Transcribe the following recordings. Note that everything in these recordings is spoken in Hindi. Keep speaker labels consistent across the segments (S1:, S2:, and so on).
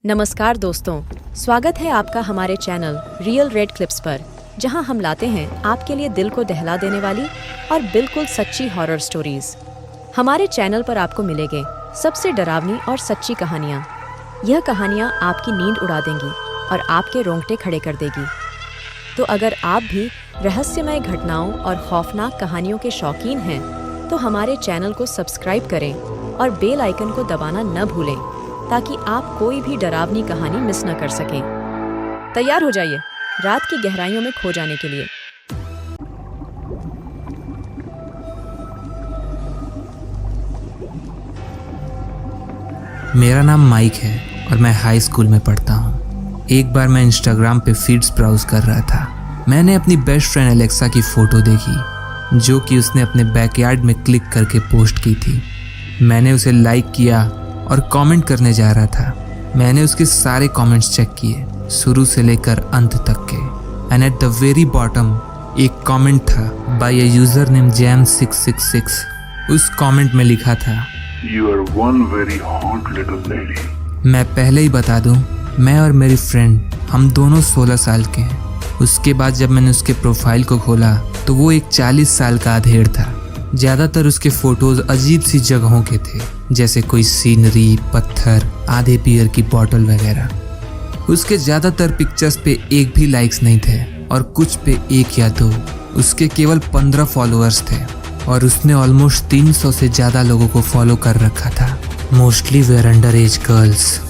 S1: नमस्कार दोस्तों, स्वागत है आपका हमारे चैनल रियल रेड क्लिप्स पर, जहां हम लाते हैं आपके लिए दिल को दहला देने वाली और बिल्कुल सच्ची हॉरर स्टोरीज। हमारे चैनल पर आपको मिलेंगे सबसे डरावनी और सच्ची कहानियां। यह कहानियां आपकी नींद उड़ा देंगी और आपके रोंगटे खड़े कर देगी। तो अगर आप भी रहस्यमय घटनाओं और खौफनाक कहानियों के शौकीन हैं, तो हमारे चैनल को सब्सक्राइब करें और बेल आइकन को दबाना न भूलें, ताकि आप कोई भी डरावनी कहानी मिस न कर सकें। तैयार हो जाइए रात की गहराइयों में खो जाने के लिए।
S2: मेरा नाम माइक है और मैं हाई स्कूल में पढ़ता हूँ। एक बार मैं इंस्टाग्राम पे फीड्स ब्राउज कर रहा था। मैंने अपनी बेस्ट फ्रेंड एलेक्सा की फ़ोटो देखी, जो कि उसने अपने बैकयार्ड में क्लिक करके पोस्ट की थी। मैंने उसे लाइक किया और कमेंट करने जा रहा था। मैंने उसके सारे कमेंट्स चेक किए, शुरू से लेकर अंत तक के। And at the very bottom एक कमेंट था by a user name jam666। उस कमेंट में लिखा था,
S3: You are one very hot little lady.
S2: मैं पहले ही बता दूं, मैं और मेरी फ्रेंड हम दोनों 16 साल के हैं। उसके बाद जब मैंने उसके प्रोफाइल को खोला तो वो एक 40 साल का अधेड़ था। ज़्यादातर उसके फोटोज अजीब सी जगहों के थे, जैसे कोई सीनरी, पत्थर, आधे बियर की बोतल वगैरह। उसके ज़्यादातर पिक्चर्स पे एक भी लाइक्स नहीं थे और कुछ पे 1 या 2। उसके केवल 15 फॉलोअर्स थे और उसने ऑलमोस्ट 300 से ज़्यादा लोगों को फॉलो कर रखा था। Mostly were under age girls.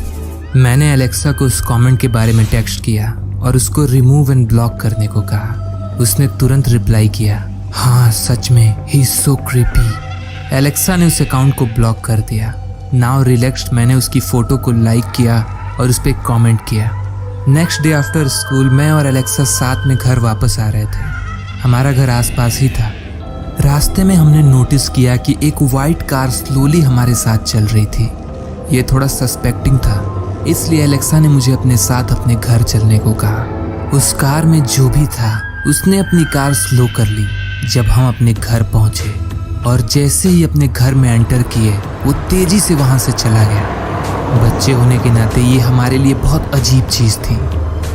S2: मैंने एलेक्सा को उस कमेंट के बारे में टेक्स्ट किया और उसको रिमूव एंड ब्लॉक करने को कहा। उसने तुरंत रिप्लाई किया, हाँ सच में, he is so creepy. Alexa ने उस अकाउंट को ब्लॉक कर दिया। नाउ रिलैक्स्ड मैंने उसकी फ़ोटो को लाइक किया और उस पर कॉमेंट किया। नेक्स्ट डे आफ्टर स्कूल मैं और एलेक्सा साथ में घर वापस आ रहे थे। हमारा घर आसपास ही था। रास्ते में हमने नोटिस किया कि एक वाइट कार स्लोली हमारे साथ चल रही थी। ये थोड़ा सस्पेक्टिंग था, इसलिए एलेक्सा ने मुझे अपने साथ अपने घर चलने को कहा। उस कार में जो भी था उसने अपनी कार स्लो कर ली जब हम अपने घर पहुंचे, और जैसे ही अपने घर में एंटर किए वो तेजी से वहां से चला गया। बच्चे होने के नाते ये हमारे लिए बहुत अजीब चीज़ थी।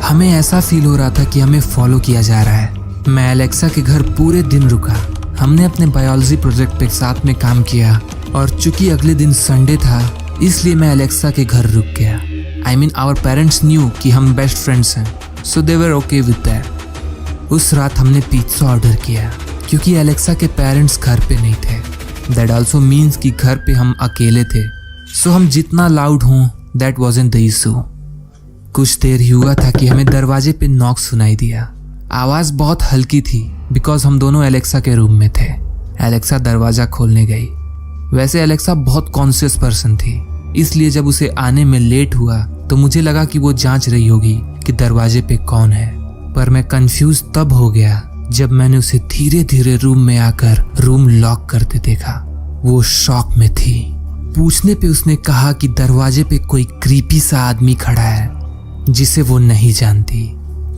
S2: हमें ऐसा फील हो रहा था कि हमें फॉलो किया जा रहा है। मैं एलेक्सा के घर पूरे दिन रुका। हमने अपने बायोलॉजी प्रोजेक्ट पे साथ में काम किया, और चूंकि अगले दिन संडे था इसलिए मैं एलेक्सा के घर रुक गया। I mean our parents knew कि हम बेस्ट फ्रेंड्स हैं, so they were okay with that. उस रात हमने पिज्ज़ा ऑर्डर किया क्योंकि एलेक्सा के पेरेंट्स घर पे नहीं थे। दैट ऑल्सो मीन्स कि घर पे हम अकेले थे, सो हम जितना लाउड हों दैट वॉजंट द इशू। कुछ देर ही हुआ था कि हमें दरवाजे पे नॉक सुनाई दिया। आवाज़ बहुत हल्की थी बिकॉज हम दोनों एलेक्सा के रूम में थे। एलेक्सा दरवाज़ा खोलने गई। वैसे एलेक्सा बहुत कॉन्शियस पर्सन थी, इसलिए जब उसे आने में लेट हुआ तो मुझे लगा कि वो जांच रही होगी कि दरवाजे पे कौन है। पर मैं कंफ्यूज तब हो गया जब मैंने उसे धीरे धीरे रूम में आकर रूम लॉक करते देखा। वो शॉक में थी। पूछने पे उसने कहा कि दरवाजे पे कोई क्रीपी सा आदमी खड़ा है जिसे वो नहीं जानती।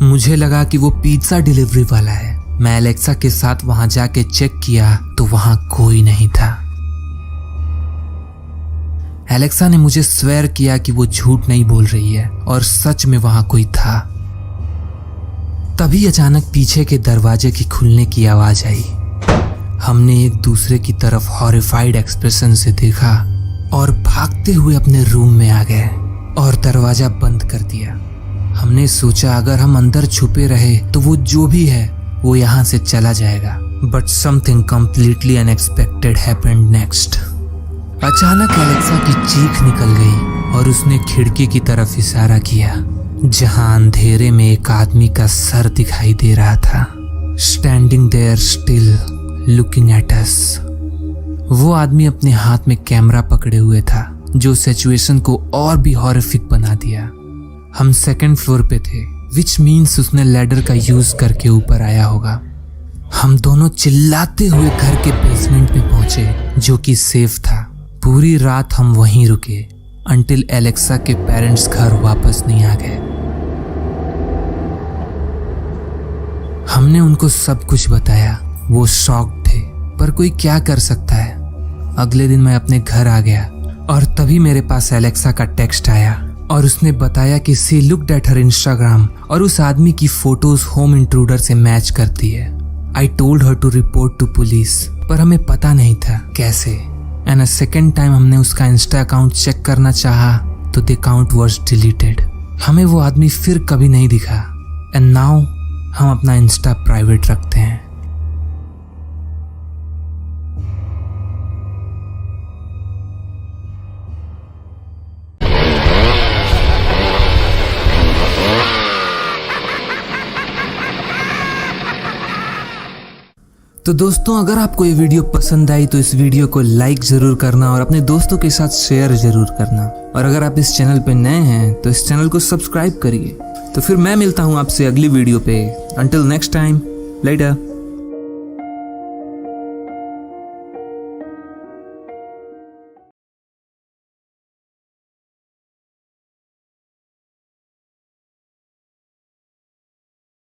S2: मुझे लगा कि वो पिज्जा डिलीवरी वाला है। मैं एलेक्सा के साथ वहां जाके चेक किया तो वहां कोई नहीं था। एलेक्सा ने मुझे स्वेयर किया कि वो झूठ नहीं बोल रही है और सच में वहां कोई था। तभी अचानक पीछे के दरवाजे की खुलने की आवाज आई। हमने एक दूसरे की तरफ हॉरिफाइड एक्सप्रेशन से देखा और भागते हुए अपने रूम में आ गए और दरवाजा बंद कर दिया। हमने सोचा अगर हम अंदर छुपे रहे तो वो जो भी है वो यहाँ से चला जाएगा। But something completely unexpected happened next. अचानक एलेक्सा की चीख निकल गई और उसने खिड़की की तरफ इशारा किया, जहां अंधेरे में एक आदमी का सर दिखाई दे रहा था, standing there still looking at us. वो आदमी अपने हाथ में कैमरा पकड़े हुए था, जो सिचुएशन को और भी हॉरिफिक बना दिया। हम 2nd फ्लोर पे थे, विच मीन्स उसने लैडर का यूज करके ऊपर आया होगा। हम दोनों चिल्लाते हुए घर के बेसमेंट में पहुंचे, जो कि सेफ था। पूरी रात हम वहीं रुके अंटिल एलेक्सा के पेरेंट्स घर वापस नहीं आ गए। हमने उनको सब कुछ बताया। वो शॉक्ड थे, पर कोई क्या कर सकता है। अगले दिन मैं अपने घर आ गया और तभी मेरे पास एलेक्सा का टेक्स्ट आया। और उसने बताया कि she looked at her Instagram और उस आदमी की फोटोज होम इंट्रूडर से मैच करती है। I told her to report to police, पर हमें पता नहीं था कैसे। एंड अ सेकेंड टाइम हमने उसका इंस्टा अकाउंट चेक करना चाहा तो द अकाउंट वाज डिलीटेड। हमें वो आदमी फिर कभी नहीं दिखा। एंड नाउ हम अपना इंस्टा प्राइवेट रखते हैं। तो दोस्तों, अगर आपको ये वीडियो पसंद आई तो इस वीडियो को लाइक जरूर करना और अपने दोस्तों के साथ शेयर जरूर करना। और अगर आप इस चैनल पे नए हैं तो इस चैनल को सब्सक्राइब करिए। तो फिर मैं मिलता हूँ आपसे अगली वीडियो पे। Until next time, letter.